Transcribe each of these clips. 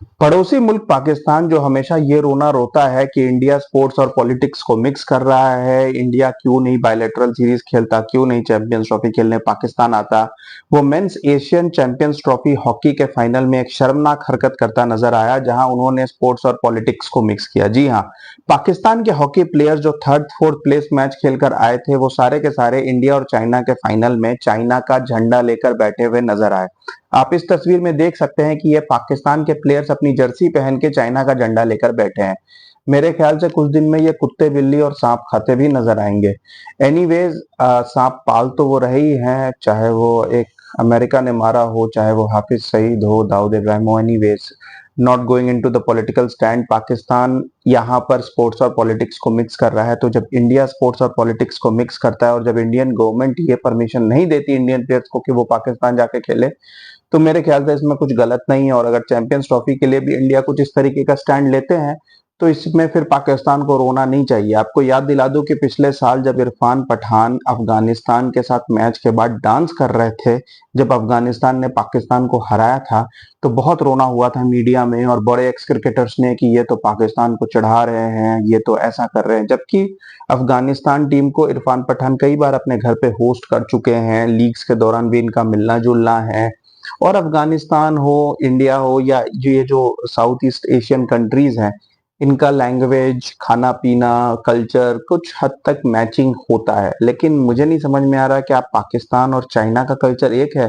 पड़ोसी मुल्क पाकिस्तान जो हमेशा ये रोना रोता है कि इंडिया स्पोर्ट्स और पॉलिटिक्स को मिक्स कर रहा है, इंडिया क्यों नहीं बायलैटरल सीरीज खेलता, क्यों नहीं चैंपियंस ट्रॉफी खेलने पाकिस्तान आता। वो men's Asian Champions Trophy hockey के फाइनल में एक शर्मनाक हरकत करता नजर आया, जहां उन्होंने स्पोर्ट्स और पॉलिटिक्स को मिक्स किया। जी हाँ, पाकिस्तान के हॉकी प्लेयर्स जो थर्ड फोर्थ प्लेस मैच खेलकर आए थे, वो सारे के सारे इंडिया और चाइना के फाइनल में चाइना का झंडा लेकर बैठे हुए नजर आए। आप इस तस्वीर में देख सकते हैं कि ये पाकिस्तान के प्लेयर्स अपनी जर्सी पहन के चाइना का झंडा लेकर बैठे हैं। मेरे ख्याल से कुछ दिन में ये कुत्ते बिल्ली और सांप खाते भी नजर आएंगे। एनीवेज, सांप पाल तो वो रहे ही हैं, चाहे वो एक अमेरिका ने मारा हो, चाहे वो हाफिज सईद हो, दाऊद इब्राहिम हो। Anyways, not going into the political stand, Pakistan यहाँ पर स्पोर्ट्स और पॉलिटिक्स को मिक्स कर रहा है। तो जब इंडिया स्पोर्ट्स और पॉलिटिक्स को मिक्स करता है और जब इंडियन गवर्नमेंट ये परमिशन नहीं देती इंडियन प्लेयर्स को कि वो पाकिस्तान जाके खेले, तो मेरे ख्याल से इसमें कुछ गलत नहीं है। और अगर चैंपियंस ट्रॉफी के लिए भी इंडिया कुछ इस तरीके का स्टैंड लेते हैं, तो इसमें फिर पाकिस्तान को रोना नहीं चाहिए। आपको याद दिला दूं कि पिछले साल जब इरफान पठान अफगानिस्तान के साथ मैच के बाद डांस कर रहे थे, जब अफगानिस्तान ने पाकिस्तान को हराया था, तो बहुत रोना हुआ था मीडिया में और बड़े एक्स क्रिकेटर्स ने कि ये तो पाकिस्तान को चढ़ा रहे हैं, ये तो ऐसा कर रहे हैं। जबकि अफगानिस्तान टीम को इरफान पठान कई बार अपने घर पे होस्ट कर चुके हैं, लीग्स के दौरान भी इनका मिलना जुलना है। और अफगानिस्तान हो, इंडिया हो, या ये जो साउथ ईस्ट एशियन कंट्रीज हैं, इनका लैंग्वेज, खाना पीना, कल्चर कुछ हद तक मैचिंग होता है। लेकिन मुझे नहीं समझ में आ रहा कि आप पाकिस्तान और चाइना का कल्चर एक है।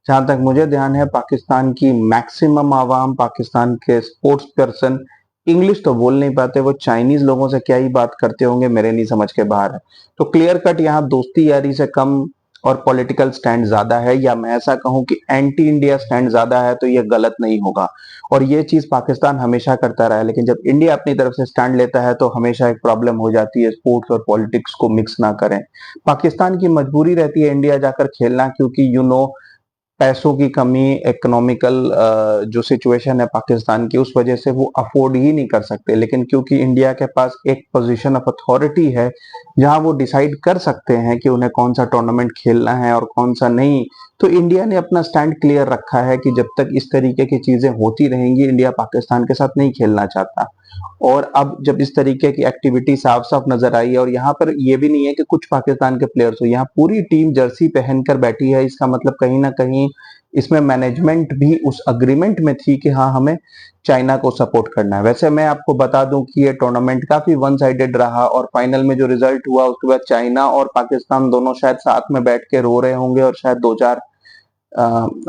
जहां तक मुझे ध्यान है, पाकिस्तान की मैक्सिमम आवाम, पाकिस्तान के स्पोर्ट्स पर्सन इंग्लिश तो बोल नहीं पाते, वो चाइनीज लोगों से क्या ही बात करते होंगे, मेरे नहीं समझ के बाहर है। तो क्लियर कट यहाँ दोस्ती यारी से कम और पॉलिटिकल स्टैंड ज्यादा है, या मैं ऐसा कहूं कि एंटी इंडिया स्टैंड ज्यादा है, तो ये गलत नहीं होगा। और ये चीज पाकिस्तान हमेशा करता रहा है। लेकिन जब इंडिया अपनी तरफ से स्टैंड लेता है, तो हमेशा एक प्रॉब्लम हो जाती है, स्पोर्ट्स और पॉलिटिक्स को मिक्स ना करें। पाकिस्तान की मजबूरी रहती है इंडिया जाकर खेलना, क्योंकि पैसों की कमी, इकोनॉमिकल जो सिचुएशन है पाकिस्तान की, उस वजह से वो अफोर्ड ही नहीं कर सकते। लेकिन क्योंकि इंडिया के पास एक पोजीशन ऑफ अथॉरिटी है, जहां वो डिसाइड कर सकते हैं कि उन्हें कौन सा टूर्नामेंट खेलना है और कौन सा नहीं, तो इंडिया ने अपना स्टैंड क्लियर रखा है कि जब तक इस तरीके की चीजें होती रहेंगी, इंडिया पाकिस्तान के साथ नहीं खेलना चाहता। और अब जब इस तरीके की एक्टिविटी साफ साफ नजर आई है, और यहाँ पर ये भी नहीं है कि कुछ पाकिस्तान के प्लेयर्स हो, यहाँ पूरी टीम जर्सी पहनकर बैठी है, इसका मतलब कहीं ना कहीं इसमें मैनेजमेंट भी उस अग्रीमेंट में थी कि हाँ, हमें चाइना को सपोर्ट करना है। वैसे मैं आपको बता दूं कि ये टूर्नामेंट काफी वन साइडेड रहा, और फाइनल में जो रिजल्ट हुआ उसके बाद चाइना और पाकिस्तान दोनों शायद साथ में बैठ के रो रहे होंगे, और शायद दो चार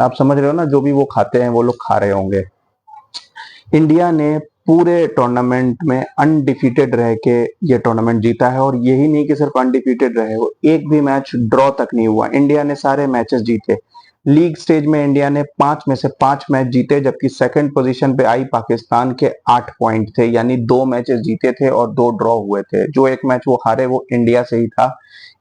आप समझ रहे हो ना, जो भी वो खाते हैं वो लोग खा रहे होंगे। इंडिया ने पूरे टूर्नामेंट में अनडिफीटेड रह के ये टूर्नामेंट जीता है। और यही नहीं कि सिर्फ अनडिफीटेड रहे, वो एक भी मैच ड्रॉ तक नहीं हुआ, इंडिया ने सारे मैचेस जीते। लीग स्टेज में इंडिया ने 5 में से 5 मैच जीते, जबकि सेकंड पोजीशन पे आई पाकिस्तान के 8 पॉइंट थे, यानी 2 मैचेस जीते थे और 2 ड्रॉ हुए थे। जो एक मैच वो हारे वो इंडिया से ही था।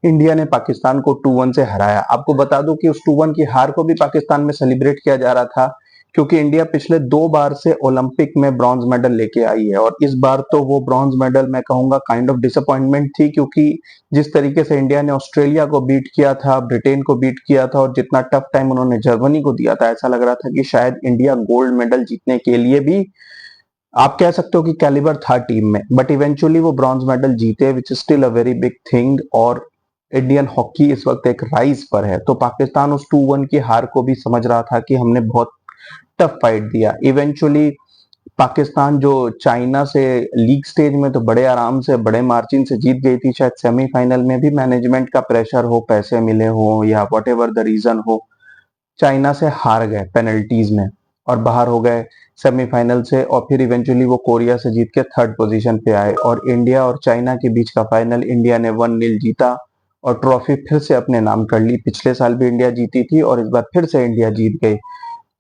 इंडिया ने पाकिस्तान को 2-1 से हराया। आपको बता दूं कि उस 2-1 की हार को भी पाकिस्तान में सेलिब्रेट किया जा रहा था, क्योंकि इंडिया पिछले 2 बार से ओलंपिक में ब्रॉन्ज मेडल लेके आई है। और इस बार तो वो ब्रॉन्ज मेडल मैं कहूंगा काइंड ऑफ डिसअपॉइंटमेंट थी, क्योंकि जिस तरीके से इंडिया ने ऑस्ट्रेलिया को बीट किया था, ब्रिटेन को बीट किया था, और जितना टफ टाइम उन्होंने जर्मनी को दिया था, ऐसा लग रहा था कि शायद इंडिया गोल्ड मेडल जीतने के लिए भी, आप कह सकते हो कि कैलिबर था टीम में। बट इवेंचुअली वो ब्रॉन्ज मेडल जीते, which is still a very big thing. और इंडियन हॉकी इस वक्त एक राइज पर है। तो पाकिस्तान उस 2-1 की हार को भी समझ रहा था कि हमने बहुत टफ फाइट दिया। इवेंचुअली पाकिस्तान जो चाइना से लीग स्टेज में तो बड़े आराम से, बड़े मार्जिन से जीत गई थी, शायद सेमीफाइनल में भी मैनेजमेंट का प्रेशर हो, पैसे मिले हो, या वट एवर द रीजन हो, चाइना से हार गए पेनल्टीज में और बाहर हो गए सेमीफाइनल से। और फिर इवेंचुअली वो कोरिया से जीत के थर्ड पोजीशन पे आए, और इंडिया और चाइना के बीच का फाइनल इंडिया ने 1-0 जीता और ट्रॉफी फिर से अपने नाम कर ली। पिछले साल भी इंडिया जीती थी और इस बार फिर से इंडिया जीत गई।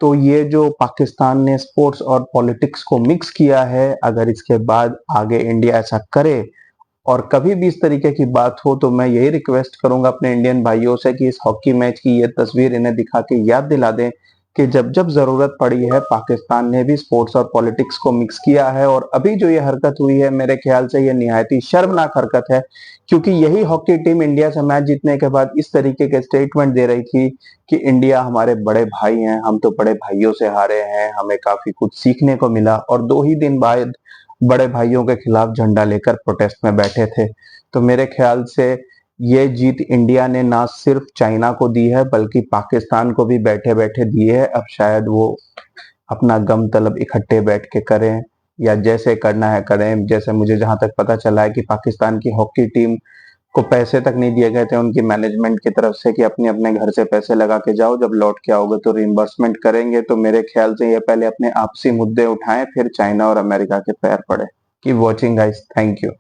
तो ये जो पाकिस्तान ने स्पोर्ट्स और पॉलिटिक्स को मिक्स किया है, अगर इसके बाद आगे इंडिया ऐसा करे और कभी भी इस तरीके की बात हो, तो मैं यही रिक्वेस्ट करूंगा अपने इंडियन भाइयों से कि इस हॉकी मैच की ये तस्वीर इन्हें दिखा के याद दिला दें कि जब जब जरूरत पड़ी है पाकिस्तान ने भी स्पोर्ट्स और पॉलिटिक्स को मिक्स किया है। और अभी जो ये हरकत हुई है मेरे ख्याल से ये निहायत ही शर्मनाक हरकत है, क्योंकि यही हॉकी टीम इंडिया से मैच जीतने के बाद इस तरीके के स्टेटमेंट दे रही थी कि इंडिया हमारे बड़े भाई हैं, हम तो बड़े भाइयों से हारे हैं, हमें काफी कुछ सीखने को मिला। और 2 ही दिन बाद बड़े भाइयों के खिलाफ झंडा लेकर प्रोटेस्ट में बैठे थे। तो मेरे ख्याल से ये जीत इंडिया ने ना सिर्फ चाइना को दी है बल्कि पाकिस्तान को भी बैठे बैठे दी है। अब शायद वो अपना गम तलब इकट्ठे बैठ के करें या जैसे करना है करें। जैसे मुझे जहां तक पता चला है कि पाकिस्तान की हॉकी टीम को पैसे तक नहीं दिए गए थे उनकी मैनेजमेंट की तरफ से कि अपने अपने घर से पैसे लगा के जाओ, जब लौट के आओगे तो रिइंबर्समेंट करेंगे। तो मेरे ख्याल से ये पहले अपने आपसी मुद्दे उठाएं फिर चाइना और अमेरिका के पैर पड़े। Keep watching guys, thank you.